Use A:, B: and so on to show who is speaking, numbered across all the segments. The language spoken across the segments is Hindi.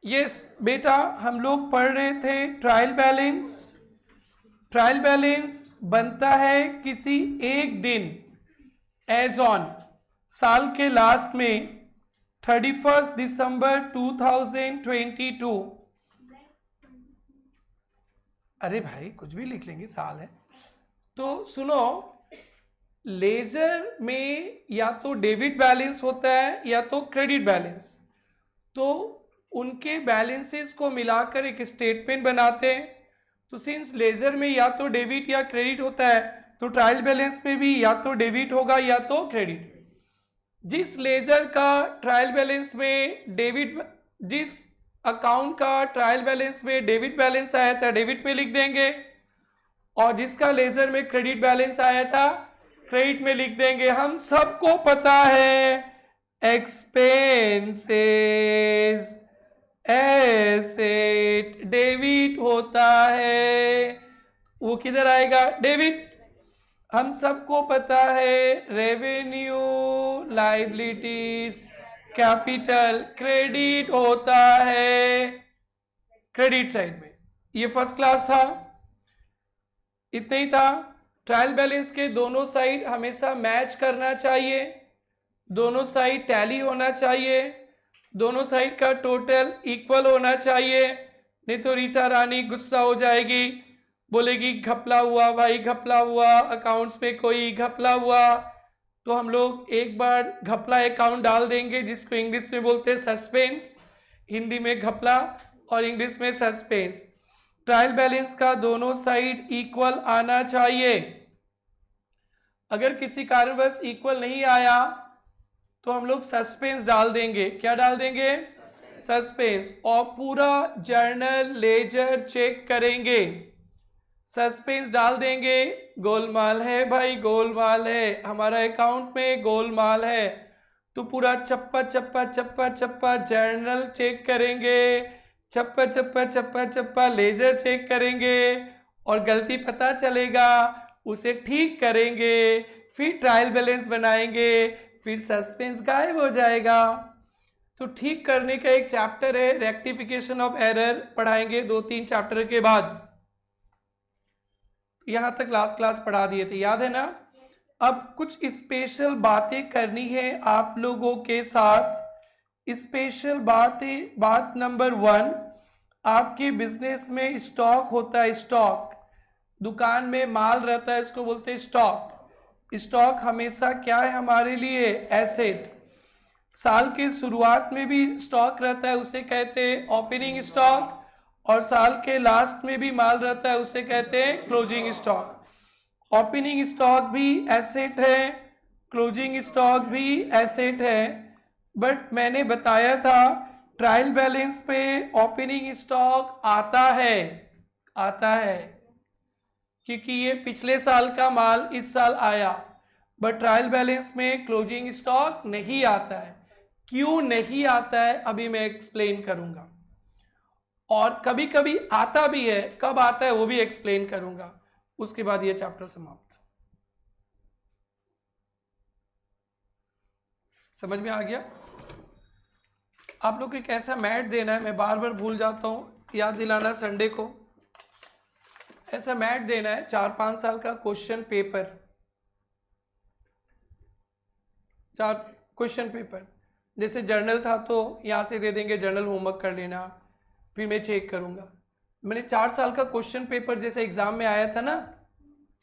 A: यस बेटा, हम लोग पढ़ रहे थे ट्रायल बैलेंस। ट्रायल बैलेंस बनता है किसी एक दिन एज ऑन साल के लास्ट में 31 दिसंबर 2022। अरे भाई कुछ भी लिख लेंगे, साल है तो। सुनो, लेजर में या तो डेबिट बैलेंस होता है या तो क्रेडिट बैलेंस, तो उनके बैलेंसेस को मिलाकर एक स्टेटमेंट बनाते हैं। तो सिंस लेजर में या तो डेबिट या क्रेडिट होता है, तो ट्रायल बैलेंस में भी या तो डेबिट होगा या तो क्रेडिट। जिस लेजर का ट्रायल बैलेंस में डेबिट, जिस अकाउंट का ट्रायल बैलेंस में डेबिट बैलेंस आया था डेबिट में लिख देंगे, और जिसका लेजर में क्रेडिट बैलेंस आया था क्रेडिट में लिख देंगे। हम सबको पता है एक्सपेंसेस एसेट डेबिट होता है, वो किधर आएगा? डेबिट। हम सबको पता है रेवेन्यू लायबिलिटीज कैपिटल क्रेडिट होता है क्रेडिट साइड में। ये फर्स्ट क्लास था, इतना ही था। ट्रायल बैलेंस के दोनों साइड हमेशा मैच करना चाहिए, दोनों साइड टैली होना चाहिए, दोनों साइड का टोटल इक्वल होना चाहिए, नहीं तो रीचा रानी गुस्सा हो जाएगी, बोलेगी घपला हुआ भाई, घपला हुआ, अकाउंट्स में कोई घपला हुआ। तो हम लोग एक बार घपला अकाउंट डाल देंगे, जिसको इंग्लिश में बोलते हैं सस्पेंस, हिंदी में घपला और इंग्लिश में सस्पेंस। ट्रायल बैलेंस का दोनों साइड इक्वल आना चाहिए। अगर किसी कारणवश इक्वल नहीं आया तो हम लोग सस्पेंस डाल देंगे। क्या डाल देंगे? सस्पेंस। और पूरा जर्नल लेजर चेक करेंगे, सस्पेंस डाल देंगे। गोलमाल है भाई, गोलमाल है, हमारा अकाउंट में गोलमाल है। तो पूरा चप्पा चप्पा चप्पा चप्पा जर्नल चेक करेंगे, चप्पा चप्पा चप्पा चप्पा लेजर चेक करेंगे, और गलती पता चलेगा उसे ठीक करेंगे, फिर ट्रायल बैलेंस बनाएंगे, फिर सस्पेंस गायब हो जाएगा। तो ठीक करने का एक चैप्टर है रेक्टिफिकेशन ऑफ एरर, पढ़ाएंगे 2-3 चैप्टर के बाद। यहां तक लास्ट क्लास पढ़ा दिए थे, याद है ना? अब कुछ स्पेशल बातें करनी है आप लोगों के साथ। स्पेशल बात नंबर 1, आपके बिजनेस में स्टॉक होता है। स्टॉक, दुकान में माल रहता है, इसको बोलते हैं स्टॉक। स्टॉक हमेशा क्या है हमारे लिए? एसेट। साल के शुरुआत में भी स्टॉक रहता है, उसे कहते हैं ओपनिंग स्टॉक, और साल के लास्ट में भी माल रहता है, उसे कहते हैं क्लोजिंग स्टॉक। ओपनिंग स्टॉक भी एसेट है, क्लोजिंग स्टॉक भी एसेट है। बट मैंने बताया था ट्रायल बैलेंस पे ओपनिंग स्टॉक आता है, क्योंकि ये पिछले साल का माल इस साल आया। बट ट्रायल बैलेंस में क्लोजिंग स्टॉक नहीं आता है। क्यों नहीं आता है अभी मैं एक्सप्लेन करूंगा, और कभी कभी आता भी है, कब आता है वो भी एक्सप्लेन करूंगा। उसके बाद ये चैप्टर समाप्त। समझ में आ गया? आप लोग को एक ऐसा मैट देना है, मैं बार बार भूल जाता हूं, याद दिलाना संडे को। ऐसा मैट देना है 4-5 साल का क्वेश्चन पेपर, 4 क्वेश्चन पेपर। जैसे जर्नल था तो यहां से दे देंगे, जर्नल होमवर्क कर लेना, फिर मैं चेक करूंगा। मैंने 4 साल का क्वेश्चन पेपर जैसे एग्जाम में आया था ना,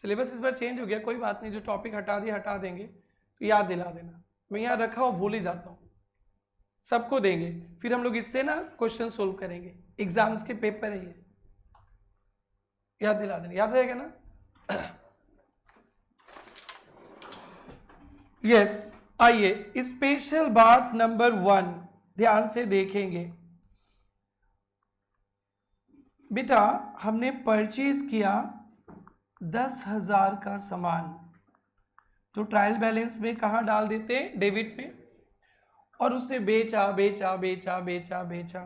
A: सिलेबस इस बार चेंज हो गया, कोई बात नहीं, जो टॉपिक हटा दिया हटा देंगे, तो याद दिला देना। मैं यहाँ रखा हूँ, भूल ही जाता हूँ। सबको देंगे, फिर हम लोग इससे ना क्वेश्चन सोल्व करेंगे। एग्जाम्स के पेपर है ये, याद दिला देना, याद रहेगा ना? यस। आइए स्पेशल बात नंबर 1 ध्यान से देखेंगे। बेटा हमने परचेज किया 10,000 का सामान, तो ट्रायल बैलेंस में कहाँ डाल देते? डेबिट में। और उसे बेचा बेचा बेचा बेचा बेचा,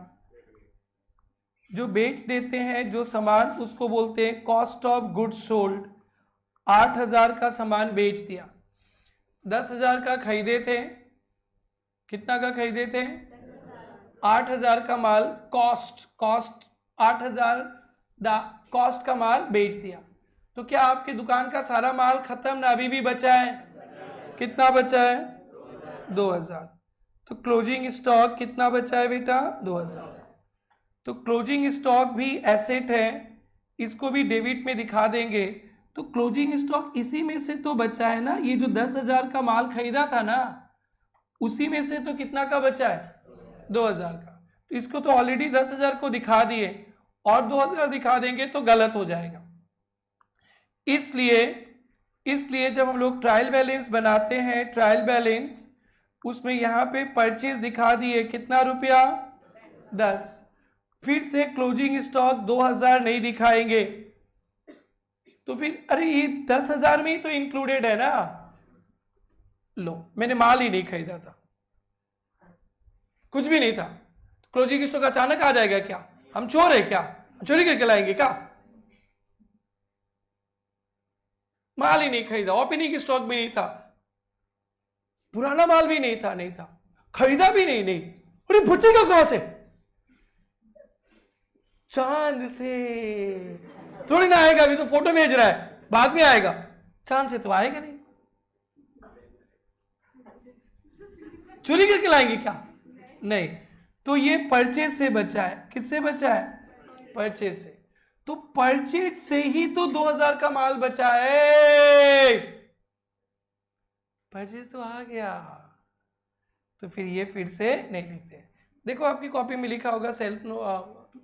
A: जो बेच देते हैं जो सामान, उसको बोलते हैं कॉस्ट ऑफ गुड्स सोल्ड। 8,000 का सामान बेच दिया, 10,000 का खरीदे थे। कितना का खरीदे थे? 8,000 का माल कॉस्ट 8,000 कॉस्ट का माल बेच दिया, तो क्या आपकी दुकान का सारा माल खत्म ना, अभी भी बचा है? कितना बचा है? 2,000। तो क्लोजिंग स्टॉक कितना बचा है बेटा? 2,000। तो क्लोजिंग स्टॉक भी एसेट है, इसको भी डेबिट में दिखा देंगे। तो क्लोजिंग स्टॉक इसी में से तो बचा है ना, ये जो 10,000 का माल खरीदा था ना, उसी में से तो कितना का बचा है? 2,000 का। तो इसको तो ऑलरेडी 10,000 को दिखा दिए, और 2,000 दिखा देंगे तो गलत हो जाएगा। इसलिए जब हम लोग ट्रायल बैलेंस बनाते हैं, ट्रायल बैलेंस, उसमें यहां पे परचेज दिखा दिए कितना रुपया? 10। फिर से क्लोजिंग स्टॉक 2,000 नहीं दिखाएंगे, तो फिर अरे ये 10,000 में ही तो इंक्लूडेड है ना। लो, मैंने माल ही नहीं खरीदा था, कुछ भी नहीं था, तो क्लोजिंग स्टॉक अचानक आ जाएगा क्या? हम चोर है क्या? चोरी करके लाएंगे क्या? माल ही नहीं खरीदा, ओपनिंग स्टॉक भी नहीं था, पुराना माल भी नहीं था, खरीदा भी नहीं। अरे बचेगा कहां से? चांद से थोड़ी ना आएगा, अभी तो फोटो भेज रहा है, बाद में आएगा। चांद से तो आएगा नहीं, चोरी करके लाएंगे क्या? नहीं। तो ये परचेज से बचा है। किससे बचा है? परचेज से। तो परचेज से ही तो 2,000 का माल बचा है, परचेज तो आ गया, तो फिर ये फिर से नहीं लिखते। देखो आपकी कॉपी में लिखा होगा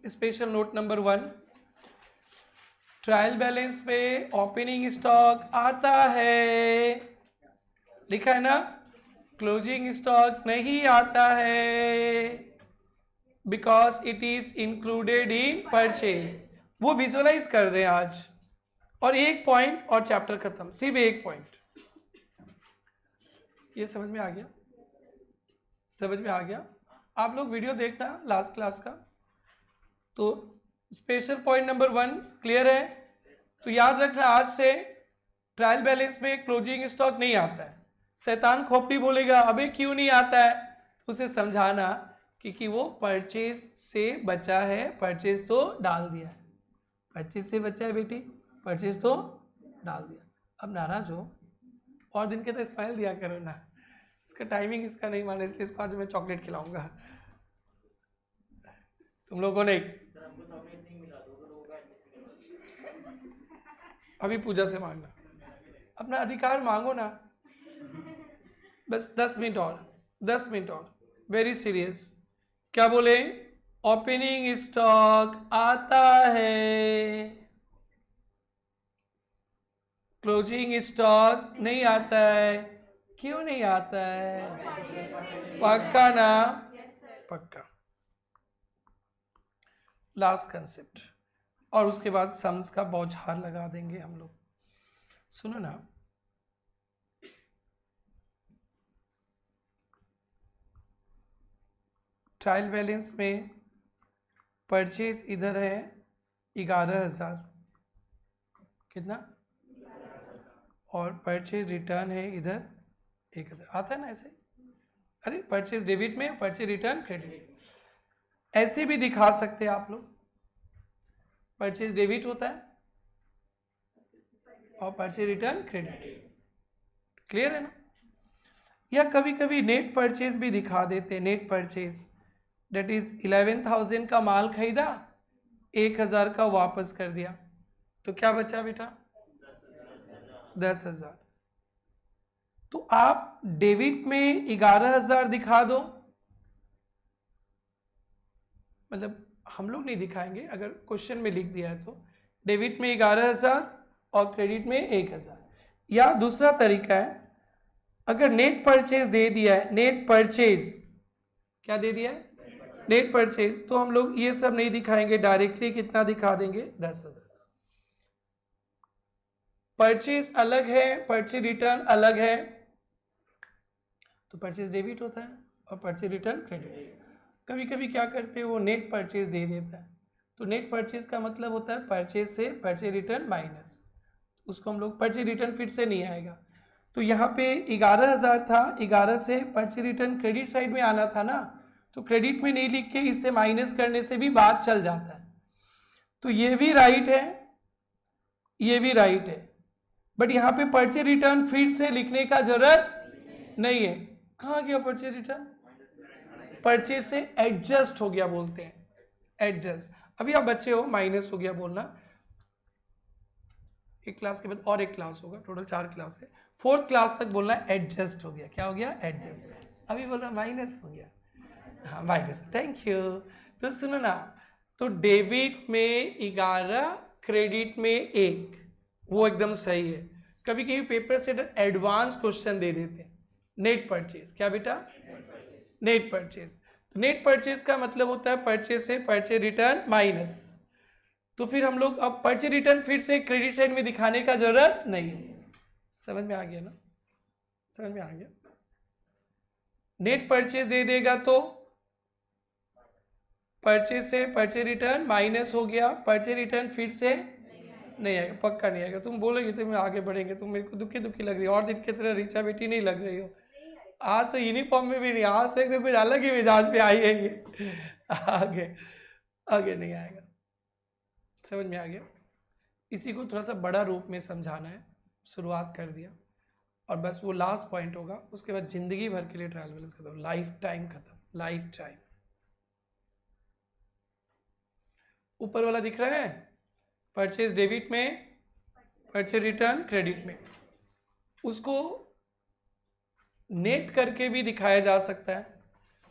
A: special note number 1, trial balance पे ओपनिंग स्टॉक आता है, लिखा है ना, क्लोजिंग स्टॉक नहीं आता है, because it is included in purchase. वो विजुअलाइज कर रहे हैं आज, और एक पॉइंट और चैप्टर खत्म, सिर्फ एक पॉइंट। ये समझ में आ गया? समझ में आ गया? आप लोग वीडियो देखना लास्ट क्लास का, तो स्पेशल पॉइंट नंबर 1 क्लियर है। तो याद रखना, आज से ट्रायल बैलेंस में क्लोजिंग स्टॉक नहीं आता है। शैतान खोपड़ी बोलेगा अबे क्यों नहीं आता है, उसे समझाना क्योंकि वो परचेज से बचा है, परचेज तो डाल दिया है, परचेज से बचा है बेटी, परचेज तो डाल दिया। अब नाराज हो, और दिन के तो स्माइल दिया करो ना, इसका टाइमिंग इसका नहीं माने, इसलिए इसको आज मैं चॉकलेट खिलाऊंगा। तुम लोगों ने अभी पूजा से मांगना, अपना अधिकार मांगो ना, बस 10 मिनट और, 10 मिनट और, वेरी सीरियस। क्या बोले? ओपनिंग स्टॉक आता है, क्लोजिंग स्टॉक नहीं आता है। क्यों नहीं आता है? पक्का ना? पक्का। लास्ट कंसेप्ट, और उसके बाद सम्स का बौछार लगा देंगे हम लोग। सुनो ना, ट्रायल बैलेंस में परचेज इधर है 11,000, कितना? और परचेज रिटर्न है इधर 1,000, आता है ना ऐसे? अरे परचेज डेबिट में, परचेज रिटर्न क्रेडिट, ऐसे भी दिखा सकते हैं आप लोग। परचेज डेबिट होता है और परचेज रिटर्न क्रेडिट, क्लियर है ना? या कभी कभी नेट परचेज भी दिखा देते हैं। नेट परचेज दैट इज 11,000 का माल खरीदा, 1,000 का वापस कर दिया, तो क्या बचा बेटा? 10,000। तो आप डेबिट में 11,000 दिखा दो, मतलब हम लोग नहीं दिखाएंगे, अगर क्वेश्चन में लिख दिया है तो डेबिट में 11,000 और क्रेडिट में 1,000। या दूसरा तरीका है, अगर नेट परचेज दे दिया है, नेट परचेज क्या दे दिया है? नेट परचेज, तो हम लोग ये सब नहीं दिखाएंगे, डायरेक्टली कितना दिखा देंगे? 10,000। परचेज अलग है, परचेज रिटर्न अलग है, तो परचेज डेबिट होता है और परचेज रिटर्न क्रेडिट। कभी कभी क्या करते हैं, वो नेट परचेज दे देता है, तो नेट परचेज का मतलब होता है परचेज से परचेज रिटर्न माइनस, उसको हम लोग परचेज रिटर्न फिर से नहीं आएगा। तो यहाँ पे 11,000 था, 11 से परचेज रिटर्न क्रेडिट साइड में आना था ना, तो क्रेडिट में नहीं लिख के इससे माइनस करने से भी बात चल जाता है। तो ये भी राइट है, ये भी राइट है, बट यहाँ पे परचेज रिटर्न फिर से लिखने का जरूरत नहीं है। कहाँ गया परचेज रिटर्न? परचेज से एडजस्ट हो गया बोलते हैं, एडजस्ट। अभी आप बच्चे हो, माइनस हो गया बोलना, एक क्लास के बाद और एक क्लास होगा, टोटल 4 क्लास है, 4th क्लास तक बोलना एडजस्ट हो गया। क्या हो गया? एडजस्ट। अभी बोलना माइनस हो गया, हाँ माइनस, थैंक यू। तो सुनो ना, तो डेबिट में 11, क्रेडिट में 1, वो एकदम सही है। कभी कभी पेपर से एडवांस क्वेश्चन दे देते हैं, नेट परचेज। क्या बेटा? Net purchase. तो नेट परचेज का मतलब होता है परचेज से परचेज रिटर्न माइनस। तो फिर हम लोग अब परचेज रिटर्न फिर से क्रेडिट साइड में दिखाने का जरूरत नहीं है। समझ में आ गया ना? समझ में आ गया? नेट परचेज दे देगा तो परचेज से परचेज रिटर्न माइनस हो गया, परचेज रिटर्न फिर से नहीं आएगा, पक्का नहीं आएगा। तुम बोलोगे तो मैं आगे बढ़ेंगे, तुम मेरे को दुखी दुखी लग रही हो, और दिन की तरह रीचा बेटी नहीं लग रही हो। आज तो यूनिफॉर्म में भी नहीं, आज तो एकदम कुछ अलग ही मिजाज पे आई है ये। आगे आगे नहीं आएगा। समझ में आ गया? इसी को थोड़ा सा बड़ा रूप में समझाना है, शुरुआत कर दिया, और बस वो लास्ट पॉइंट होगा, उसके बाद जिंदगी भर के लिए ट्रायल बैलेंस खत्म, लाइफ टाइम खत्म, लाइफ टाइम। ऊपर वाला दिख रहा है? परचेज डेबिट में, परचेज रिटर्न क्रेडिट में। उसको नेट करके भी दिखाया जा सकता है।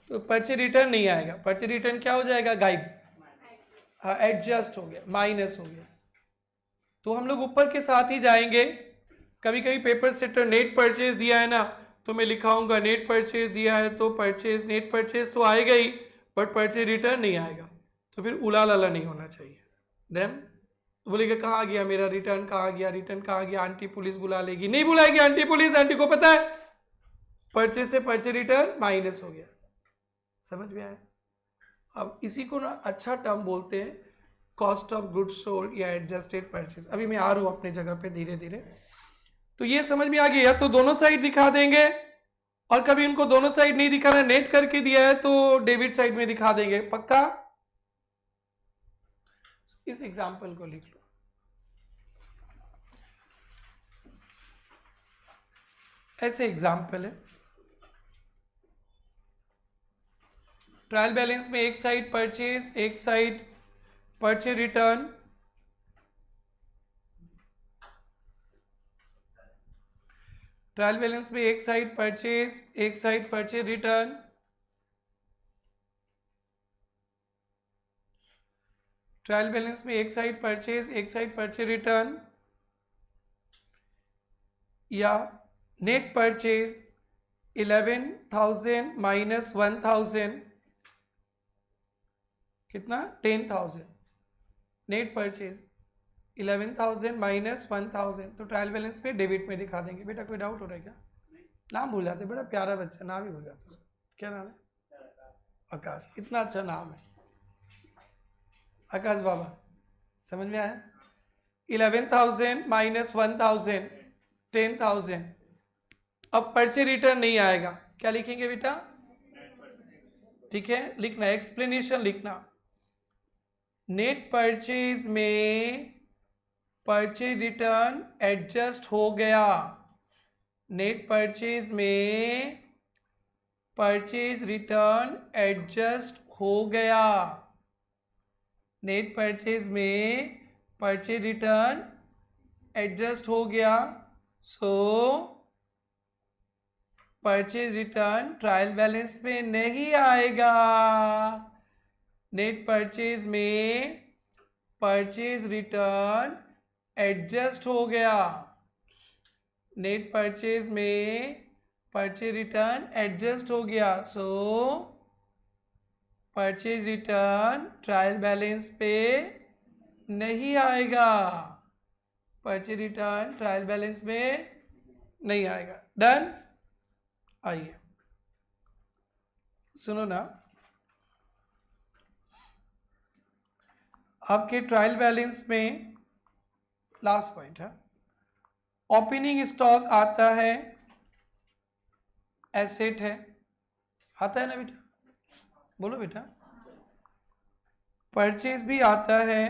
A: तो परचेज रिटर्न नहीं आएगा, परचेज रिटर्न क्या हो जाएगा? गाइड, हाँ एडजस्ट हो गया, माइनस हो गया। तो हम लोग ऊपर के साथ ही जाएंगे। कभी कभी पेपर सेटर नेट परचेज दिया है ना, तो मैं लिखाऊंगा नेट परचेज दिया है तो परचेज, नेट परचेज तो आएगा ही, बट परचेज रिटर्न नहीं आएगा। तो फिर उला लाला नहीं होना चाहिए। देन बोलेगा कहाँ गया मेरा रिटर्न, कहाँ गया रिटर्न, कहाँ गया? आंटी पुलिस बुला लेगी। नहीं बुलाएगी आंटी पुलिस, आंटी को पता है परचेज से परचेज रिटर्न माइनस हो गया। समझ में आया? अब इसी को ना अच्छा टर्म बोलते हैं कॉस्ट ऑफ गुड्स सोल्ड या एडजस्टेड परचेज। अभी मैं आ रहा हूँ अपने जगह पे धीरे धीरे। तो ये समझ में आ गया? या तो दोनों साइड दिखा देंगे, और कभी उनको दोनों साइड नहीं दिखाना, नेट करके दिया है तो डेबिट साइड में दिखा देंगे। पक्का? इस एग्जाम्पल को लिख लो। ऐसे एग्जाम्पल है, ट्रायल बैलेंस में एक साइड परचेज, एक side purchase return. Trial balance में एक साइड परचेज, एक side purchase return. Trial balance में एक साइड परचेज, एक साइड परचेज रिटर्न, या नेट परचेज 11,000 माइनस 1,000 कितना? 10,000। नेट परचेज 11,000 माइनस 1,000, तो ट्रायल बैलेंस पे डेबिट में दिखा देंगे। बेटा कोई डाउट हो रहा है क्या? नाम भूल जाते, बड़ा प्यारा बच्चा, नाम ही भूल जाते। क्या नाम है? आकाश। इतना अच्छा नाम है आकाश बाबा। समझ में आया? 11,000 माइनस 1,000 10,000। अब परचेज रिटर्न नहीं आएगा, क्या लिखेंगे बेटा? ठीक है, लिखना, एक्सप्लेनेशन लिखना। नेट परचेज में परचेज रिटर्न एडजस्ट हो गया। नेट परचेज में परचेज रिटर्न एडजस्ट हो गया। नेट परचेज में परचेज रिटर्न एडजस्ट हो गया, सो परचेज रिटर्न ट्रायल बैलेंस में नहीं आएगा। नेट परचेज में परचेज रिटर्न एडजस्ट हो गया। नेट परचेज में परचेज रिटर्न एडजस्ट हो गया, सो परचेज रिटर्न ट्रायल बैलेंस पे नहीं आएगा। परचेज रिटर्न ट्रायल बैलेंस में नहीं आएगा। डन? आइए सुनो ना, आपके ट्रायल बैलेंस में लास्ट पॉइंट है, ओपनिंग स्टॉक आता है, एसेट है, आता है ना बेटा? बोलो बेटा। परचेज भी आता है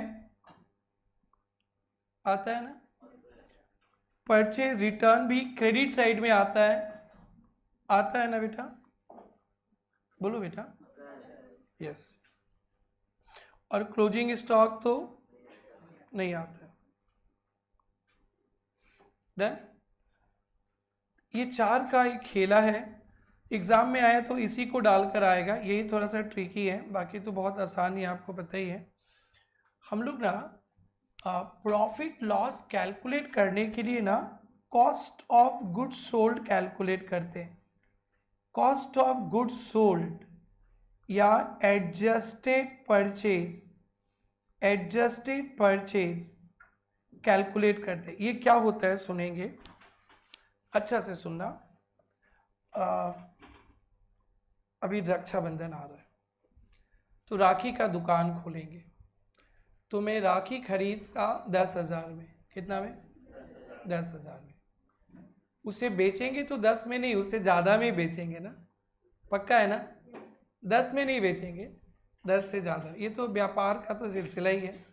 A: ना। परचेज रिटर्न भी क्रेडिट साइड में आता है ना बेटा, बोलो बेटा। यस। और क्लोजिंग स्टॉक तो नहीं आता है। डन। ये 4 का एक खेला है, एग्जाम में आया तो इसी को डालकर आएगा, यही थोड़ा सा ट्रिकी है, बाकी तो बहुत आसान ही आपको पता ही है। हम लोग ना प्रॉफिट लॉस कैलकुलेट करने के लिए ना cost of goods sold calculate करते हैं। कॉस्ट ऑफ गुड्स सोल्ड या एडजस्टेड परचेज कैलकुलेट करते हैं। ये क्या होता है सुनेंगे, अच्छा से सुनना। अभी रक्षाबंधन आ रहा है तो राखी का दुकान खोलेंगे, तो मैं राखी खरीदता 10,000 में, कितना में? 10,000 में। उसे बेचेंगे तो 10 में नहीं, उससे ज़्यादा में बेचेंगे ना, पक्का है ना? 10 में नहीं बेचेंगे, 10 से ज़्यादा। ये तो व्यापार का तो सिलसिला ही है।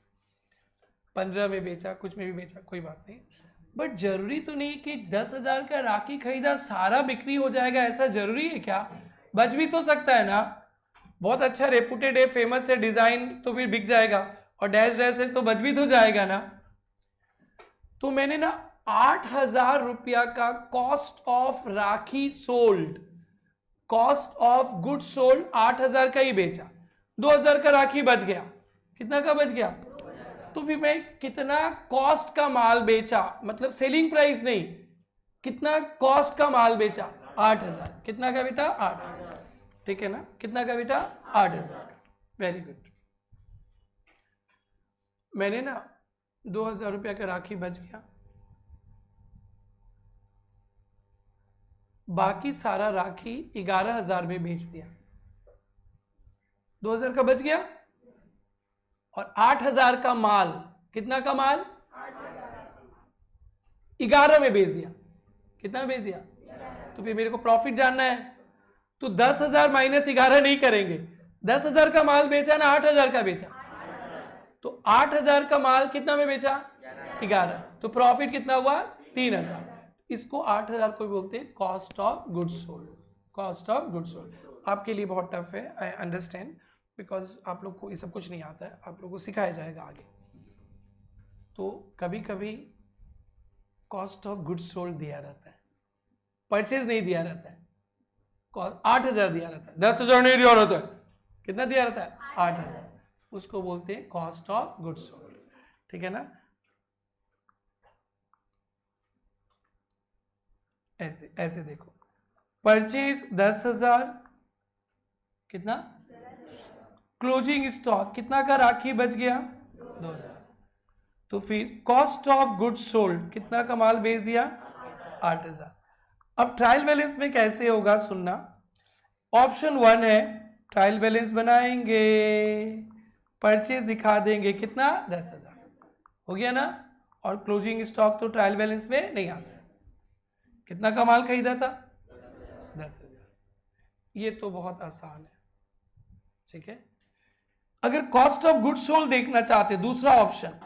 A: 15 में बेचा, कुछ में भी बेचा, कोई बात नहीं। बट जरूरी तो नहीं कि 10,000 का राखी खरीदा सारा बिक्री हो जाएगा, ऐसा जरूरी है क्या? बच भी तो सकता है ना। बहुत अच्छा रेपुटेड है, फेमस है डिजाइन, तो फिर बिक जाएगा, और डैश है तो बच भी तो जाएगा ना। तो मैंने ना 8,000 रुपया का cost of rakhi sold, cost of good sold 8,000 का ही बेचा, 2,000 का राखी बच गया। कितना का बच गया? तो फिर मैं कितना कॉस्ट का माल बेचा, मतलब सेलिंग प्राइस नहीं, कितना कॉस्ट का माल बेचा? 8,000। कितना का बेटा? 8,000। ठीक है ना? कितना का बेटा? 8,000 का। Very good. मैंने ना 2,000 रुपया का राखी बच गया, बाकी सारा राखी 11,000 में बेच दिया। 2,000 का बच गया और 8,000 का माल, कितना का माल? 11 में बेच दिया। कितना बेच दिया? तो फिर मेरे को प्रॉफिट जानना है, तो 10,000 माइनस 11 नहीं करेंगे। 10,000 का माल बेचा ना 8,000 का बेचा, तो 8,000 का माल कितना में बेचा? 11। तो प्रॉफिट कितना हुआ? 3,000। इसको 8,000 को बोलते हैं cost of goods sold. Cost of goods sold आपके लिए बहुत टफ है, आई अंडरस्टैंड, बिकॉज आप लोग को ये सब कुछ नहीं आता है, आप लोग को सिखाया जाएगा आगे। तो कभी कभी कॉस्ट ऑफ गुड्स सोल्ड दिया रहता है, परचेज नहीं दिया रहता है। 8,000 दिया रहता है, 10,000 नहीं दिया रहता है। कितना दिया रहता है? 8,000। उसको बोलते हैं कॉस्ट ऑफ गुड्स सोल्ड। ठीक है ना? ऐसे देखो, परचेज 10,000, कितना? क्लोजिंग स्टॉक कितना का राखी बच गया? 2,000। तो फिर कॉस्ट ऑफ गुड्स सोल्ड कितना का माल बेच दिया? 8,000। अब ट्रायल बैलेंस में कैसे होगा सुनना। ऑप्शन 1 है, ट्रायल बैलेंस बनाएंगे, परचेज दिखा देंगे, कितना? 10,000 हो गया ना। और क्लोजिंग स्टॉक तो ट्रायल बैलेंस में नहीं आता है। कितना का माल खरीदा था? 10,000। ये तो बहुत आसान है। ठीक है। अगर कॉस्ट ऑफ गुड्स सोल्ड देखना चाहते, दूसरा option,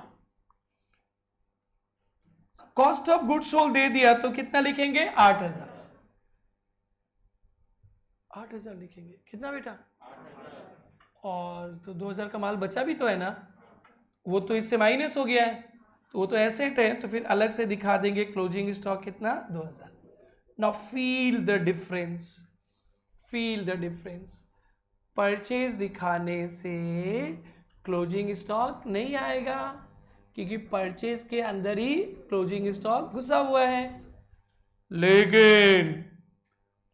A: cost of goods sold दे दिया तो कितना लिखेंगे? 8,000। 8,000 लिखेंगे। कितना बेटा? और तो 2,000 का माल बचा भी तो है ना, वो तो इससे माइनस हो गया है, तो वो तो एसेट है, तो फिर अलग से दिखा देंगे क्लोजिंग स्टॉक कितना? 2,000। Now feel the difference, feel the difference. Purchase दिखाने से क्लोजिंग स्टॉक नहीं आएगा, क्योंकि परचेज के अंदर ही क्लोजिंग स्टॉक घुसा हुआ है। लेकिन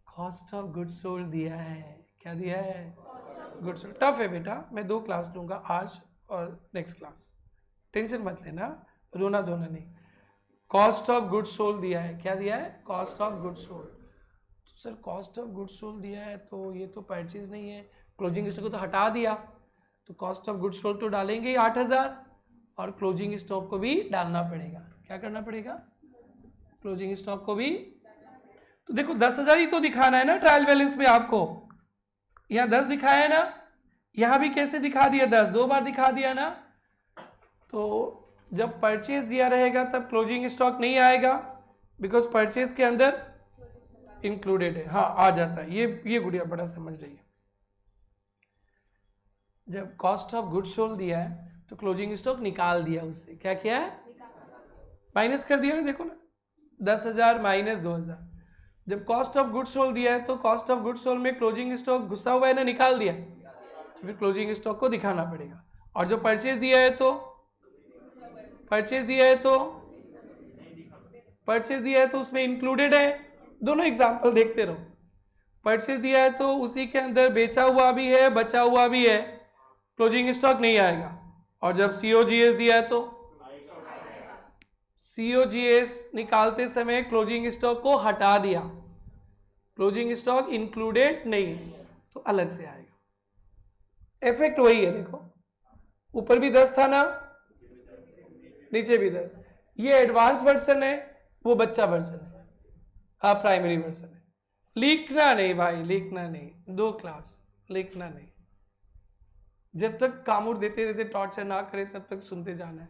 A: कॉस्ट ऑफ गुड्स सोल्ड दिया है, क्या दिया है? Goods sold. टफ है बेटा, मैं 2 क्लास लूंगा, आज और नेक्स्ट क्लास, टेंशन मत लेना, रोना धोना नहीं। कॉस्ट ऑफ गुड्स सोल्ड दिया है, क्या दिया है? Cost of goods sold. तो sir cost of goods sold दिया है तो ये तो परचेज नहीं है, क्लोजिंग स्टॉक को तो हटा दिया, तो कॉस्ट ऑफ गुड्स सोल्ड तो डालेंगे 8,000, और क्लोजिंग स्टॉक को भी डालना पड़ेगा। क्या करना पड़ेगा? क्लोजिंग स्टॉक को भी। तो देखो 10,000 ही तो दिखाना है ना ट्रायल बैलेंस में आपको, यहाँ 10 दिखाया है ना, यहां भी कैसे दिखा दिया 10, 2 बार दिखा दिया ना। तो जब परचेज दिया रहेगा तब क्लोजिंग स्टॉक नहीं आएगा, बिकॉज परचेज के अंदर इंक्लूडेड है। हाँ आ जाता है, ये गुड़िया बड़ा समझ रही है। जब कॉस्ट ऑफ गुड्स सोल्ड दिया है तो क्लोजिंग स्टॉक निकाल दिया, उससे क्या किया है, माइनस कर दिया ना। देखो ना 10,000 माइनस 2,000। जब कॉस्ट ऑफ गुड्स सोल्ड दिया है तो कॉस्ट ऑफ गुड्स सोल्ड में क्लोजिंग स्टॉक घुसा हुआ है ना, निकाल दिया, तो फिर क्लोजिंग स्टॉक को दिखाना पड़ेगा। और जो परचेज दिया है तो परचेज दिया है तो उसमें इंक्लूडेड है। दोनों एग्जांपल देखते रहो। परचेज दिया है तो उसी के अंदर बेचा हुआ भी है, बचा हुआ भी है, क्लोजिंग स्टॉक नहीं आएगा। और जब सीओजीएस दिया है तो सीओजीएस निकालते समय क्लोजिंग स्टॉक को हटा दिया, क्लोजिंग स्टॉक इंक्लूडेड नहीं है तो अलग से आएगा। इफेक्ट वही है, देखो ऊपर भी 10 था ना, नीचे भी 10। ये एडवांस वर्जन है, वो बच्चा वर्जन है, हाँ प्राइमरी वर्जन है। लिखना नहीं भाई, लिखना नहीं, 2 क्लास लिखना नहीं। जब तक कामूर देते देते टॉर्चर ना करे तब तक सुनते जाना है।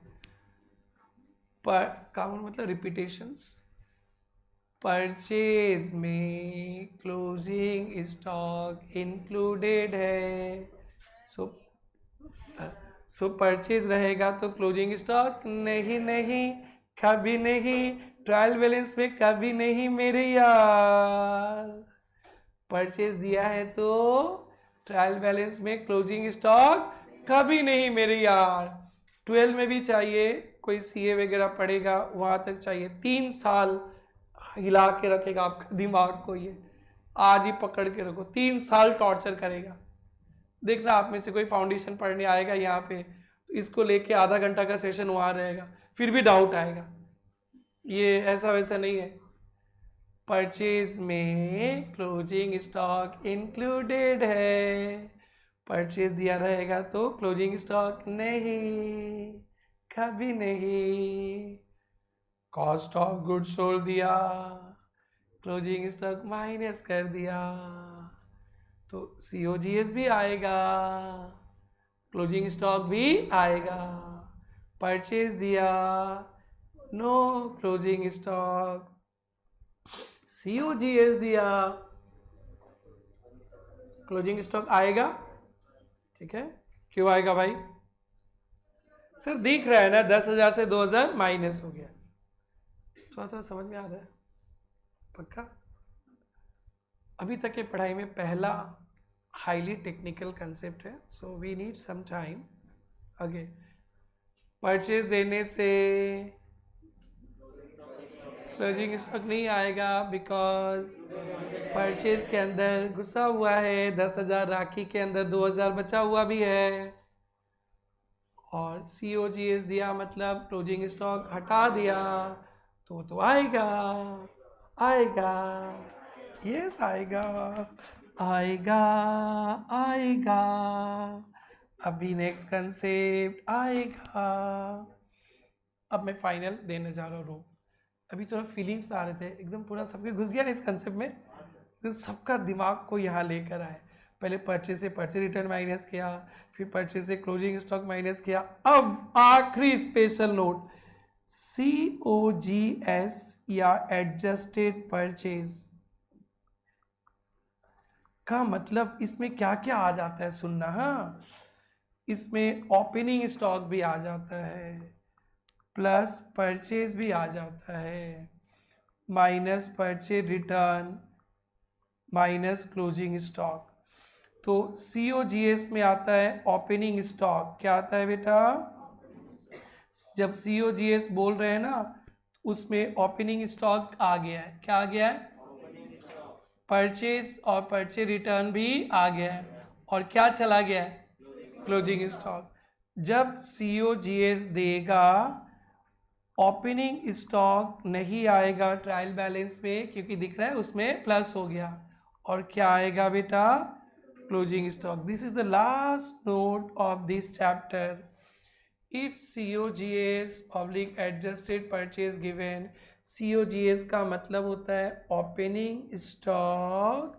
A: पर कामूर मतलब रिपीटेशंस। परचेज में क्लोजिंग स्टॉक इंक्लूडेड है, सो परचेज रहेगा तो क्लोजिंग स्टॉक नहीं, कभी नहीं, ट्रायल बैलेंस में कभी नहीं मेरे यार। परचेज दिया है तो ट्रायल बैलेंस में क्लोजिंग स्टॉक कभी नहीं मेरे यार। 12 में भी चाहिए, कोई सीए वगैरह पढ़ेगा वहां तक चाहिए, 3 साल हिला के रखेगा आपका दिमाग को। ये आज ही पकड़ के रखो, 3 साल टॉर्चर करेगा। देखना आप में से कोई फाउंडेशन पढ़ने आएगा यहाँ पे तो इसको लेके आधा घंटा का सेशन वहां रहेगा, फिर भी डाउट आएगा। ये ऐसा वैसा नहीं है। परचेज में क्लोजिंग स्टॉक इंक्लूडेड है, परचेज दिया रहेगा तो क्लोजिंग स्टॉक नहीं, कभी नहीं। कॉस्ट ऑफ गुड्स सोल्ड दिया, क्लोजिंग स्टॉक माइनस कर दिया तो सीओजीएस भी आएगा, क्लोजिंग स्टॉक भी आएगा। परचेज दिया, नो क्लोजिंग स्टॉक। सीओजीएस दिया, क्लोजिंग स्टॉक आएगा। ठीक है, क्यों आएगा भाई? सर दिख रहा है ना 10,000 से 2,000 माइनस हो गया। थोड़ा समझ में आ रहा है? पक्का? अभी तक के पढ़ाई में पहला हाईली टेक्निकल कंसेप्ट है, so we need some time. आगे परचेज देने से क्लोजिंग स्टॉक नहीं आएगा बिकॉज परचेज के अंदर घुसा हुआ है 10,000, राखी के अंदर 2,000 बचा हुआ भी है। और सीओजीएस दिया मतलब क्लोजिंग स्टॉक हटा दिया तो आएगा, आएगा, यस आएगा, आएगा, आएगा। अभी नेक्स्ट कंसेप्ट आएगा। अब मैं फाइनल देने जा रहा हूँ। अभी थोड़ा फीलिंग्स आ रहे थे, एकदम पूरा सबके घुस गया ना इस कंसेप्ट में, तो सबका दिमाग को यहाँ लेकर आए। पहले परचेज से परचेज रिटर्न माइनस किया, फिर परचेज से क्लोजिंग स्टॉक माइनस किया। अब आखिरी स्पेशल नोट, COGS या एडजस्टेड परचेज का मतलब इसमें क्या क्या आ जाता है सुनना। हाँ, इसमें ओपनिंग स्टॉक भी आ जाता है, प्लस परचेज भी आ जाता है, minus purchase return, minus closing stock. तो COGS में आता है ओपनिंग स्टॉक। क्या आता है बेटा? जब COGS बोल रहे हैं ना, उसमें ओपनिंग स्टॉक आ गया है। क्या आ गया है? परचेज और परचेज रिटर्न भी आ गया है। और क्या चला गया है? Closing stock. जब COGS देगा, ओपनिंग स्टॉक नहीं आएगा ट्रायल बैलेंस में, क्योंकि दिख रहा है उसमें प्लस हो गया। और क्या आएगा बेटा? Closing stock. This is the last note of this chapter. If COGS oblique adjusted purchase given, COGS का मतलब होता है opening stock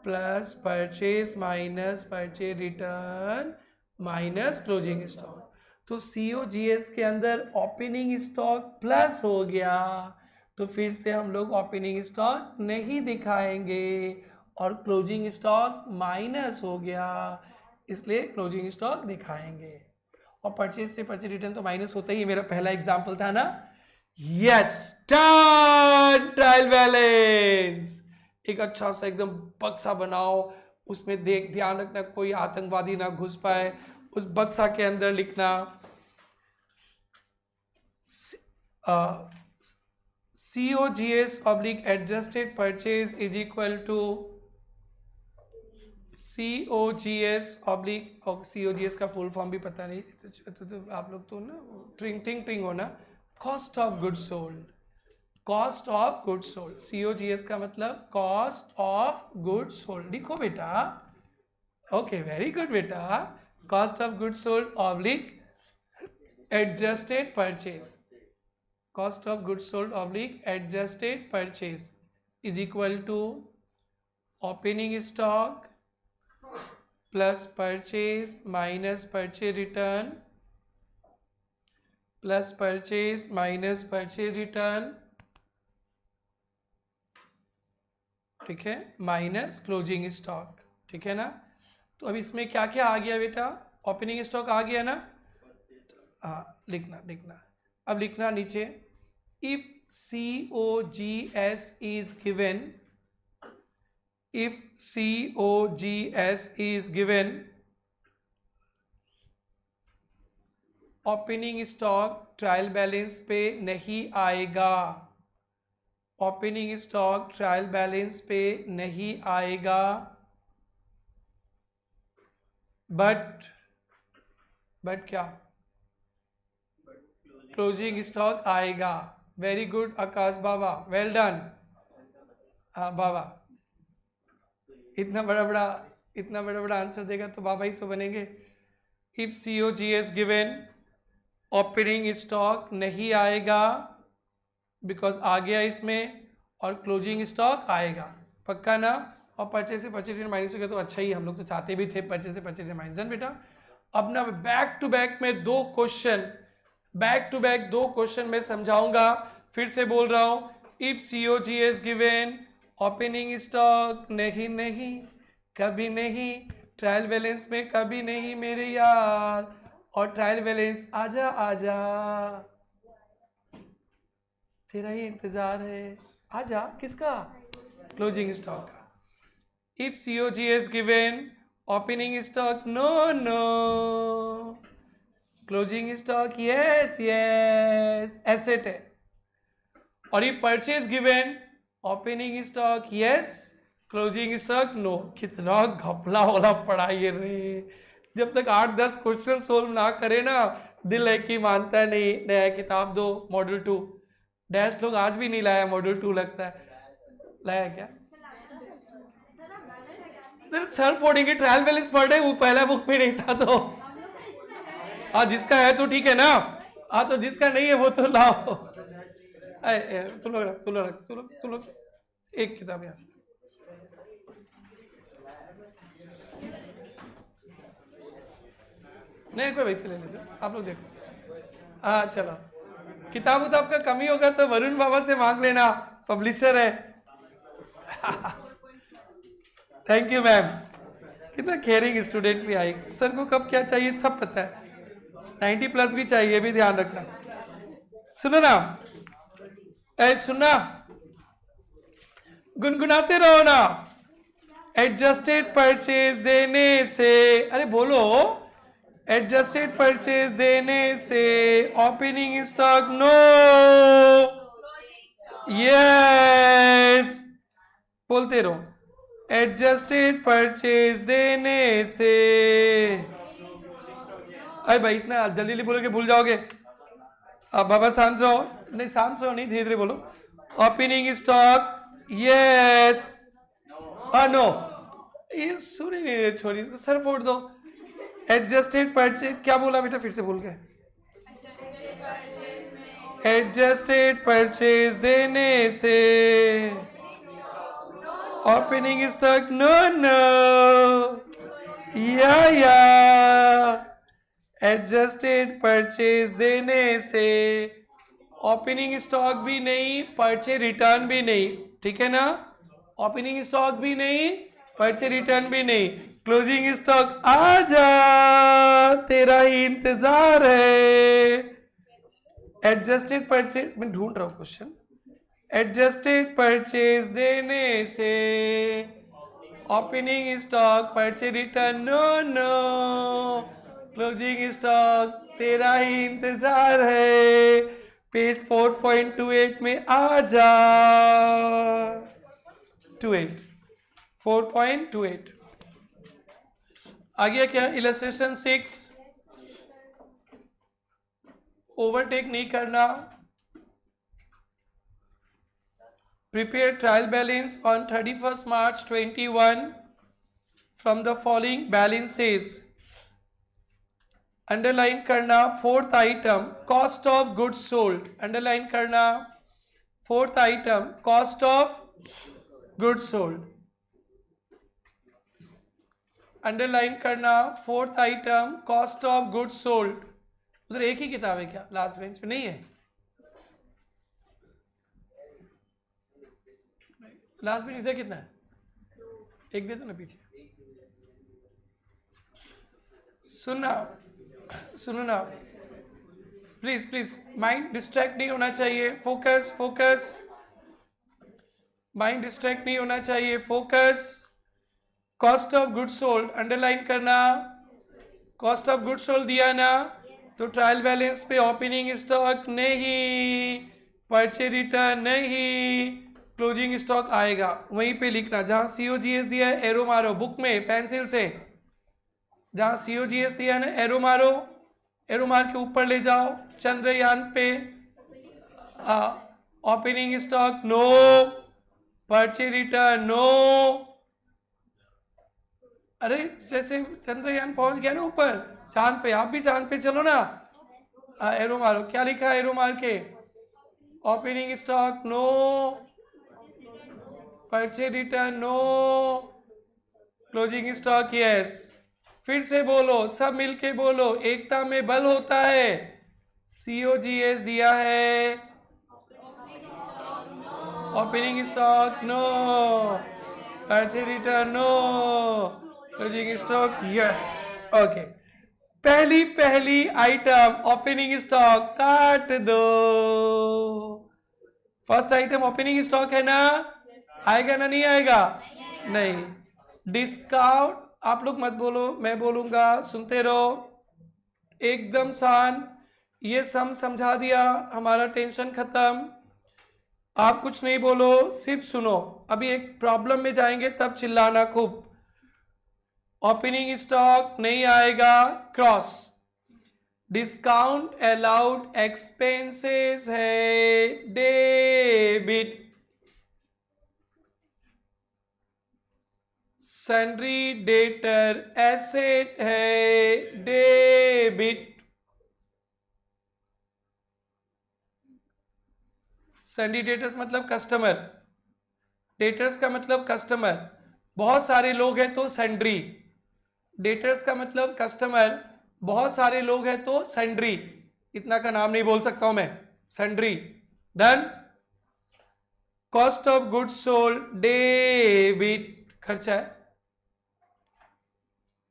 A: plus purchase minus purchase return minus closing stock. तो COGS के अंदर ओपनिंग स्टॉक प्लस हो गया, तो फिर से हम लोग ओपनिंग स्टॉक नहीं दिखाएंगे, और क्लोजिंग स्टॉक माइनस हो गया इसलिए क्लोजिंग स्टॉक दिखाएंगे। और परचेज से परचेज रिटर्न तो माइनस होता ही, मेरा पहला एग्जांपल था ना। Yes, done. ट्रायल बैलेंस एक अच्छा सा एकदम बक्सा बनाओ, उसमें ध्यान रखना कोई आतंकवादी ना घुस पाए, उस बक्सा के अंदर लिखना COGS oblique adjusted purchase is equal to COGS oblique, और COGS का फुल फॉर्म भी पता नहीं तो आप लोग तो ना ट्रिंग हो ना, cost of good sold. Cost of good sold, COGS का मतलब कॉस्ट ऑफ गुड सोल्ड। लिखो बेटा, ओके वेरी गुड बेटा। Cost of good sold oblique adjusted purchase, cost of good sold oblique adjusted purchase is equal to opening stock plus purchase minus purchase return plus purchase minus purchase return, ठीक है, माइनस क्लोजिंग स्टॉक, ठीक है ना। तो अब इसमें क्या क्या आ गया बेटा, ओपनिंग स्टॉक आ गया ना, हाँ लिखना अब लिखना नीचे, if COGS is given, if COGS is given, opening stock trial balance पे नहीं आएगा, ओपनिंग स्टॉक ट्रायल बैलेंस पे नहीं आएगा, बट क्या, क्लोजिंग स्टॉक आएगा। वेरी गुड आकाश बाबा, वेल डन। हाँ बाबा, इतना बड़ा आंसर देगा तो बाबा ही तो बनेंगे। If COGS given, opening stock नहीं आएगा बिकॉज आ गया इसमें, और क्लोजिंग स्टॉक आएगा, पक्का ना। और परचेज से परचेज रिटर्न माइनस हो गया तो अच्छा ही, हम लोग तो चाहते भी थे परचेज से परचेज रिटर्न माइनस। डन बेटा। अब ना बैक टू बैक में दो क्वेश्चन मैं समझाऊंगा, फिर से बोल रहा हूं। If COGS given, opening stock नहीं, कभी नहीं, ट्रायल बैलेंस में कभी नहीं मेरे यार, और ट्रायल बैलेंस आजा तेरा ही इंतजार है, आजा। किसका? क्लोजिंग स्टॉक का। If COGS given, opening stock no, closing stock yes, asset है। और ये purchase given, opening stock yes, closing stock no. कितना घपला वाला पढ़ाई रे, जब तक 8-10 क्वेश्चन सोल्व ना करे ना, दिल है कि मानता नहीं। नया किताब दो, मॉड्यूल 2 डैश लोग आज भी नहीं लाया, मॉड्यूल 2 लगता है लाया क्या? सर फोड़ेंगे, ट्रायल बैलेंस पढ़ रहे, वो पहला बुक में नहीं था तो। हाँ जिसका है तो ठीक है ना, हाँ तो जिसका नहीं है वो तो लाओ। तुम लोग एक किताब यहाँ से। नहीं कोई वैसे ले लेते, आप लोग देखो। हाँ चलो, किताब उताब का कमी होगा तो वरुण बाबा से मांग लेना, पब्लिशर है। थैंक यू मैम, कितना केयरिंग स्टूडेंट भी आई। सर को कब क्या चाहिए सब पता है, 90+ भी चाहिए, भी ध्यान रखना। सुनो ना, सुनना, गुनगुनाते रहो ना। एडजस्टेड परचेज देने से, अरे बोलो, एडजस्टेड परचेज देने से ओपनिंग स्टॉक नो, यस बोलते रहो। एडजस्टेड परचेज देने से, अरे भाई इतना जल्दी बोलोगे भूल जाओगे। अब बाबा शांत रहो, नहीं शांत रहो नहीं, धीरे धीरे बोलो। ओपनिंग स्टॉक यस, नो, ये सुनी नहीं छोड़ी, इसको सर फोड़ दो। एडजस्टेड परचेज क्या बोला बेटा, फिर से भूल गए। एडजस्टेड परचेज देने से ओपनिंग स्टॉक नो नो, या एडजस्टेड परचेज देने से ओपनिंग स्टॉक भी नहीं, परचे रिटर्न भी नहीं, ठीक है ना। ओपनिंग स्टॉक भी नहीं, परचे रिटर्न भी नहीं, क्लोजिंग स्टॉक आजा तेरा ही इंतजार है। एडजस्टेड परचेज, मैं ढूंढ रहा हूं क्वेश्चन। एडजस्टेड परचेज देने से opening stock, purchase return no no, closing stock तेरा ही इंतजार है। पेज 4.28 में आ जा, 28 4.28 आ गया क्या। इलस्ट्रेशन 6, ओवरटेक नहीं करना। Prepare trial balance on 31st March 21 from the following balances. Underline करना fourth item cost of goods sold, underline करना fourth item cost of goods sold, underline करना fourth item cost of goods sold. उधर एक ही किताब है क्या, लास्ट बेंच पे नहीं है? लास्ट बेंच इधर कितना है, एक दे दो ना पीछे। सुनो ना प्लीज प्लीज, माइंड डिस्ट्रैक्ट नहीं होना चाहिए, फोकस फोकस, माइंड डिस्ट्रैक्ट नहीं होना चाहिए, focus. Cost of goods sold underline करना, कॉस्ट ऑफ गुड्स सोल्ड दिया ना, तो ट्रायल बैलेंस पे ओपनिंग स्टॉक नहीं, परचे रिटर्न नहीं, क्लोजिंग स्टॉक आएगा। वहीं पे लिखना जहां COGS दिया है एरो मारो, बुक में पेंसिल से जहां COGS दिया है ना एरो मारो, एरो मार के ऊपर ले जाओ। चंद्रयान पे opening stock no, purchase return no. अरे जैसे चंद्रयान पहुंच गया ना ऊपर चांद पे, आप भी चांद पे चलो ना। एरो मारो, क्या लिखा है एरो मार के, opening stock no, purchase return no, closing stock yes. फिर से बोलो, सब मिलके बोलो, एकता में बल होता है। COGS दिया है, opening stock no, purchase return no, closing stock yes. Okay, पहली आइटम ओपनिंग स्टॉक काट दो। फर्स्ट आइटम ओपनिंग स्टॉक है ना, आएगा ना नहीं आएगा? नहीं। डिस्काउंट आप लोग मत बोलो, मैं बोलूंगा, सुनते रहो, एकदम शांत। ये सम समझा दिया, हमारा टेंशन खत्म। आप कुछ नहीं बोलो, सिर्फ सुनो। अभी एक प्रॉब्लम में जाएंगे तब चिल्लाना खूब। ओपनिंग स्टॉक नहीं आएगा, क्रॉस। डिस्काउंट अलाउड एक्सपेंसेस है, डेबिट। सन्ड्री डेटर एसेट है, डेबिट। सन्ड्री डेटर्स मतलब कस्टमर, डेटर्स का मतलब कस्टमर, बहुत सारे लोग हैं तो सन्ड्री। डेटर्स का मतलब कस्टमर, बहुत सारे लोग हैं तो सन्ड्री। इतना का नाम नहीं बोल सकता हूं मैं, sundry. Done. Cost of goods sold debit, खर्चा है।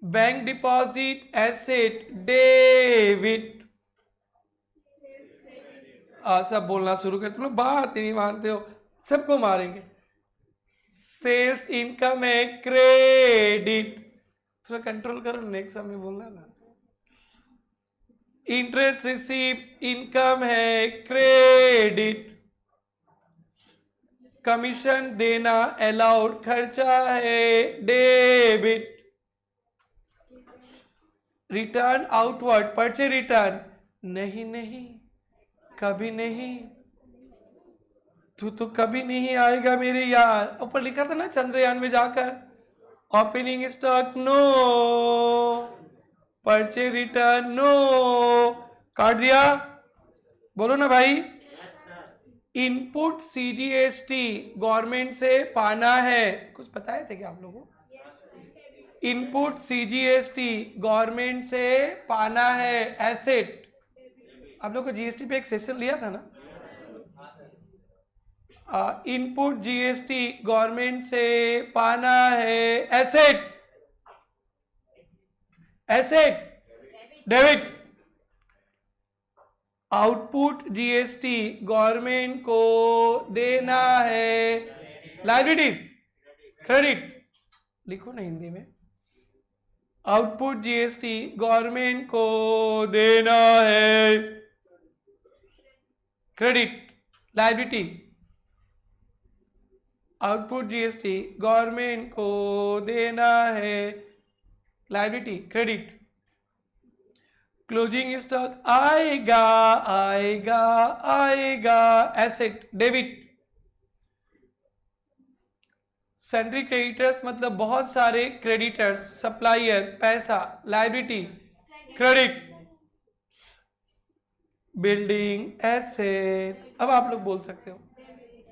A: Bank deposit asset, debit. सब बोलना शुरू कर, तुम लोग बात ही नहीं मानते हो, सबको मारेंगे। सेल्स इनकम है, क्रेडिट। थोड़ा कंट्रोल करो, नेक्स्ट समय बोलना ना। इंटरेस्ट रिसीव इनकम है, क्रेडिट। कमीशन देना अलाउड खर्चा है, डेबिट। रिटर्न आउटवर्ड, परचे रिटर्न नहीं नहीं, कभी नहीं, तू तो कभी नहीं आएगा मेरे यार। ऊपर लिखा था ना चंद्रयान में जाकर, opening stock no, purchase return no. काट दिया, बोलो ना भाई। इनपुट CGST गवर्नमेंट से पाना है, कुछ बताए थे क्या आप लोगों को? इनपुट CGST गवर्नमेंट से पाना है, एसेट। आप लोग को GST पे एक सेशन लिया था ना? इनपुट GST गवर्नमेंट से पाना है, asset. Asset debit. Output GST government को देना है, लायबिलिटीज क्रेडिट। लिखो ना हिंदी में, आउटपुट GST गवर्नमेंट को देना है, credit liability. Output GST government को देना है, लायबिलिटी क्रेडिट। क्लोजिंग स्टॉक आएगा आएगा आएगा, एसेट डेबिट। सैंड्री क्रेडिटर्स मतलब बहुत सारे क्रेडिटर्स, सप्लायर पैसा, लायबिलिटी क्रेडिट। बिल्डिंग एसेट, अब आप लोग बोल सकते हो,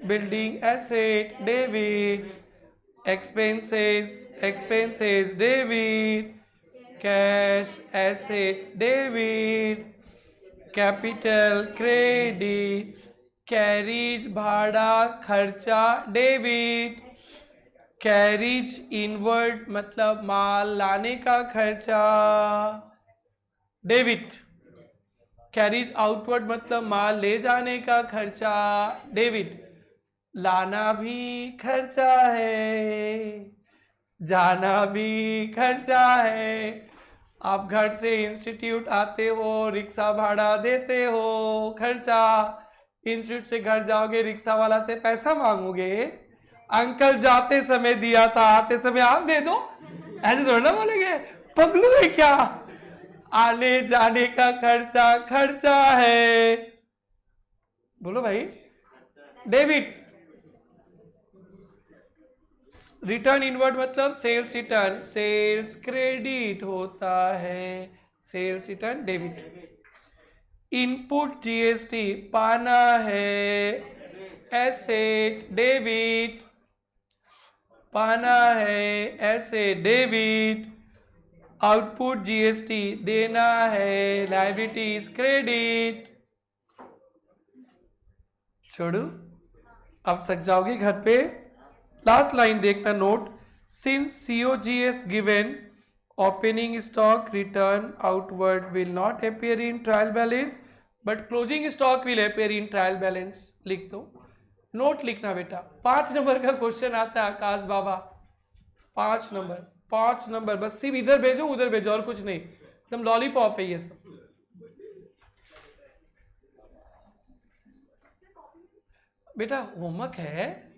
A: building asset debit. Expenses expenses debit. Cash asset debit. Capital credit. Carries भाड़ा खर्चा डेबिट। कैरीज इनवर्ड मतलब माल लाने का खर्चा डेबिट। कैरीज आउटवर्ड मतलब माल ले जाने का खर्चा डेबिट। लाना भी खर्चा है, जाना भी खर्चा है। आप घर से इंस्टीट्यूट आते हो, रिक्शा भाड़ा देते हो, खर्चा। इंस्टीट्यूट से घर जाओगे, रिक्शा वाला से पैसा मांगोगे, अंकल जाते समय दिया था, आते समय आप दे दो, ऐसे थोड़ा ना बोलेंगे, पगलू है क्या? आने जाने का खर्चा खर्चा है, बोलो भाई डेबिट। रिटर्न इनवर्ड मतलब सेल्स रिटर्न, सेल्स क्रेडिट होता है, sales return debit. Input GST पाना है, एसेट डेबिट। पाना है, एसेट डेबिट। आउटपुट GST देना है, लायबिलिटीज क्रेडिट। छोड़ो, अब सक जाओगे घर पे। लास्ट लाइन देखना, note, since COGS given, opening stock return outward will not appear in trial balance but closing stock will appear in trial balance. लिख दो, नोट लिखना बेटा। 5 नंबर का क्वेश्चन आता है आकाश बाबा, 5 नंबर, 5 नंबर, बस सिर्फ इधर भेजो उधर भेजो और कुछ नहीं, एकदम लॉलीपॉप है ये सब। बेटा होमवर्क है,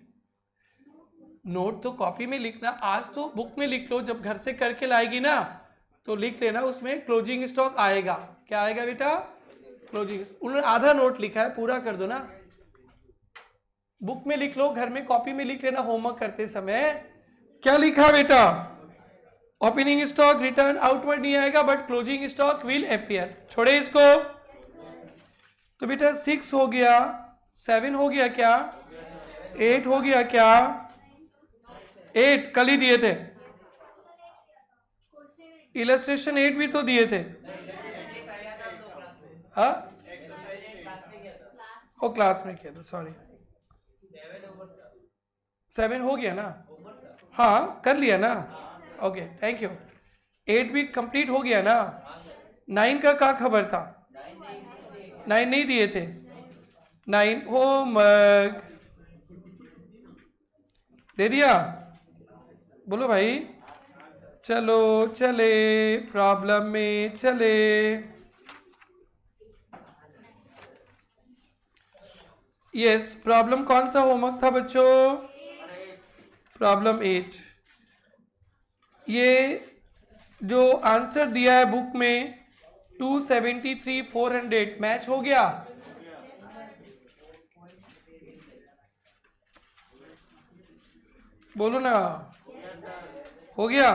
A: नोट तो कॉपी में लिखना, आज तो बुक में लिख लो, जब घर से करके लाएगी ना तो लिख लेना, उसमें क्लोजिंग स्टॉक आएगा। क्या आएगा बेटा? क्लोजिंग। उन्होंने आधा नोट लिखा है, पूरा कर दो ना, बुक में लिख लो, घर में कॉपी में लिख लेना होमवर्क करते समय। क्या लिखा बेटा? ओपनिंग स्टॉक रिटर्न आउटवर्ड नहीं आएगा but closing stock will appear. छोड़े इसको। तो बेटा 6 हो गया, 7 हो गया क्या, 8 हो गया क्या? 8 कल ही दिए थे, इलस्ट्रेशन 8 भी तो दिए थे। हाँ वो क्लास में किया था, सॉरी। 7 हो गया ना? हाँ कर लिया ना, ओके थैंक यू। 8 भी कंप्लीट हो गया ना? 9 का क्या खबर था? 9 नहीं दिए थे। 9 होमवर्क दे दिया, बोलो भाई। चलो चले प्रॉब्लम में चले। यस, प्रॉब्लम कौन सा होमवर्क था बच्चों? प्रॉब्लम 8। ये जो आंसर दिया है बुक में 273 400 मैच हो गया? बोलो ना, हो गया?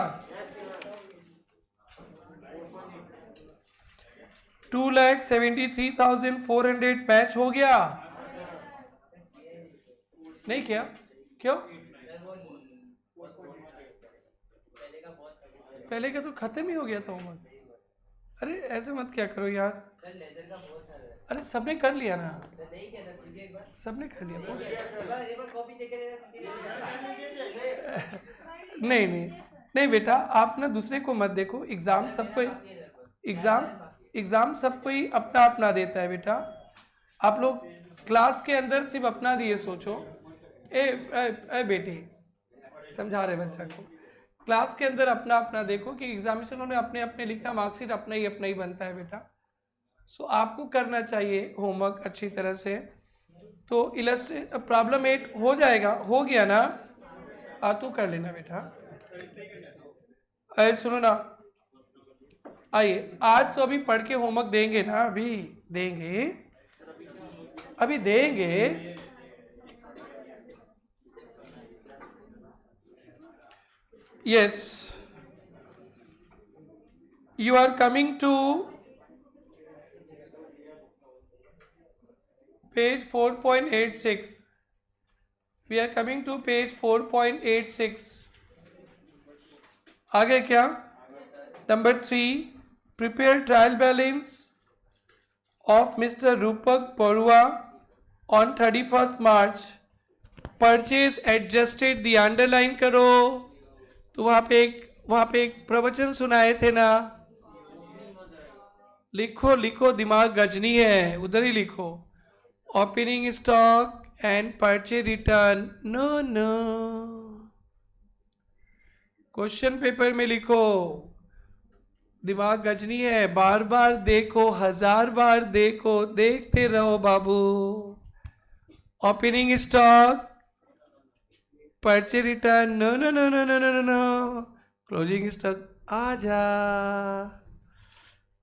A: 2,73,400 मैच हो गया? नहीं किया? क्यों? पहले का तो खत्म ही हो गया था होमवर्क। अरे ऐसे मत क्या करो यार। अरे सबने कर लिया ना, सबने कर लिया। नहीं नहीं नहीं बेटा, आप ना दूसरे को मत देखो। एग्जाम सबको, एग्जाम सबको ही अपना अपना देता है बेटा। आप लोग क्लास के अंदर सिर्फ अपना दिए सोचो। ए बेटी, समझा रहे बच्चा को, क्लास के अंदर अपना अपना देखो कि एग्जामिनेशन में अपने अपने लिखना, मार्कशीट अपना ही बनता है बेटा। सो आपको करना चाहिए होमवर्क अच्छी तरह से। तो इलस्ट्रेट प्रॉब्लम 8 हो जाएगा, हो गया ना? तो कर लेना बेटा। अरे सुनो ना, आइए आज तो अभी पढ़ के होमवर्क देंगे ना? अभी देंगे, अभी देंगे। Yes, you are coming to page 4.86. We are coming to page 4.86. आगे क्या? Number 3, prepare trial balance of Mr. Rupak Parua on 31st March. Purchase adjusted the underline करो। तो वहाँ पे एक प्रवचन सुनाए थे ना, लिखो लिखो, दिमाग गजनी है, उधर ही लिखो। Opening stock and purchase return, no no, question paper में लिखो। दिमाग गजनी है, बार बार देखो, 1000 बार देखो, देखते रहो बाबू। Opening stock, purchase return, no no no no no no no, closing stock आजा।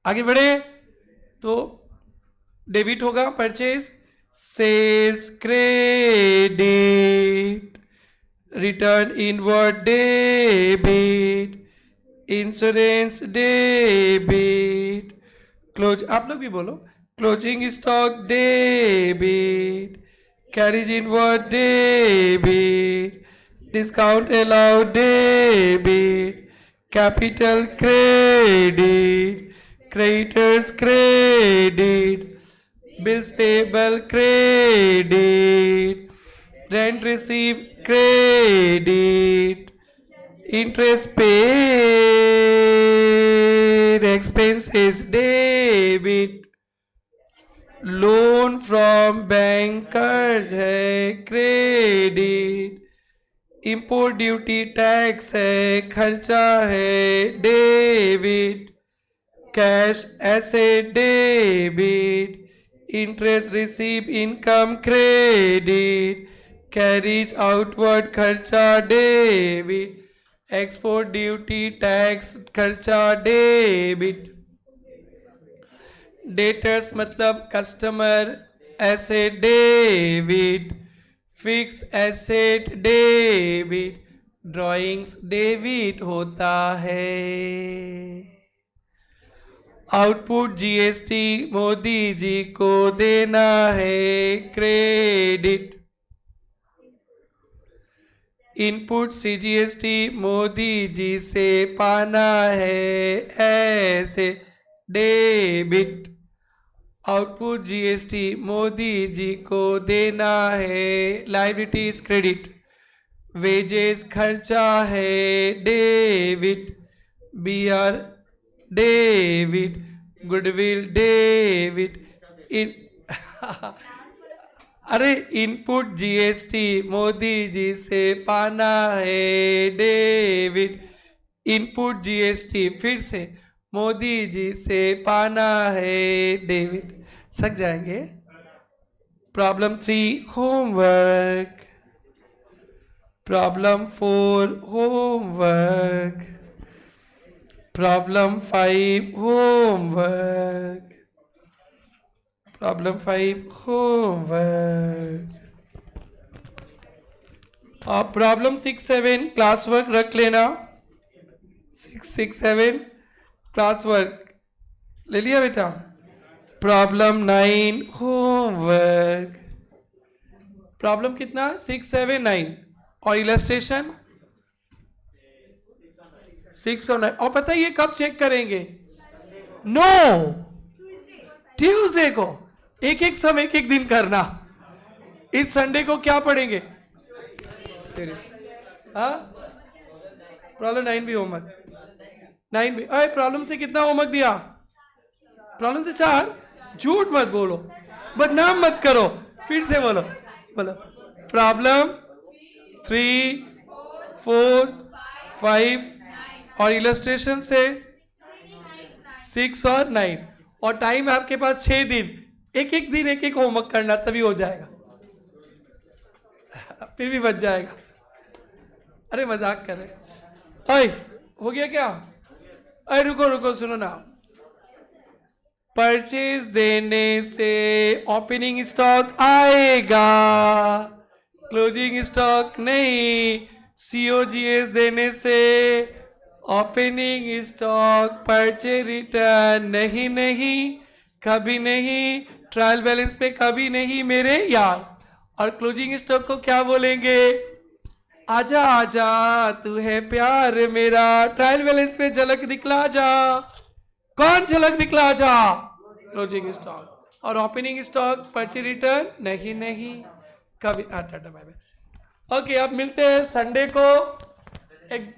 A: आगे बढ़े तो डेबिट होगा purchase, sales credit, return inward debit, insurance debit, close, आप लोग भी बोलो, closing stock debit, carriage inward debit, discount allowed debit, capital credit, creditors credit, bills payable credit, rent received credit, interest paid, expenses debit, loan from bankers है credit, import duty tax है, खर्चा है debit, cash asset debit, interest receive income credit, carriage outward खर्चा डेबिट, एक्सपोर्ट ड्यूटी टैक्स खर्चा डेबिट, डेटर्स मतलब customer asset debit, fix asset debit, drawings debit होता है। आउटपुट जीएसटी मोदी जी को देना है credit, input CGST Modi ji से पाना है ऐसे debit, output GST Modi ji को देना है लायबिलिटीज क्रेडिट, वेजेस खर्चा है debit, BR debit, goodwill debit, अरे इनपुट जीएसटी मोदी जी से पाना है डेबिट, इनपुट जीएसटी फिर से मोदी जी से पाना है डेबिट। सक जाएंगे। Problem 3 homework, problem 4 homework, problem 5 homework, problem 5 homework. और प्रॉब्लम 6, 7 क्लास वर्क रख लेना। 6, 7 क्लास वर्क ले लिया बेटा। प्रॉब्लम 9 होमवर्क, प्रॉब्लम कितना 6, 7, 9 और इलस्ट्रेशन 6 और 9। और पता है ये कब चेक करेंगे? नो, ट्यूसडे को। एक एक समय एक एक दिन करना। इस संडे को क्या पढ़ेंगे? हाँ, प्रॉब्लम 9 भी होमवर्क 9 भी। अरे प्रॉब्लम से कितना होमवर्क दिया? प्रॉब्लम से 4। झूठ मत बोलो, बदनाम मत करो, फिर से बोलो बोलो। प्रॉब्लम 3, 4, 5 और इलस्ट्रेशन से 6 और 9। और टाइम आपके पास 6 दिन। एक एक दिन एक एक होमवर्क करना, तभी हो जाएगा, फिर भी बच जाएगा। अरे मजाक कर रहे। ओए हो गया क्या? अरे रुको रुको, सुनो ना। परचेज देने से ओपनिंग स्टॉक आएगा, क्लोजिंग स्टॉक नहीं। सीओजीएस देने से ओपनिंग स्टॉक, परचेज रिटर्न नहीं नहीं, कभी नहीं। ट्रायल बैलेंस पे कभी नहीं मेरे यार। और क्लोजिंग स्टॉक को क्या बोलेंगे? आजा आजा तू है प्यार मेरा। ट्रायल बैलेंस पे झलक दिखला जा। कौन झलक दिखला जा? Closing stock. और ओपनिंग स्टॉक, परचेज रिटर्न नहीं नहीं, कभी। Tata bye bye. ओके, अब मिलते हैं संडे को। एक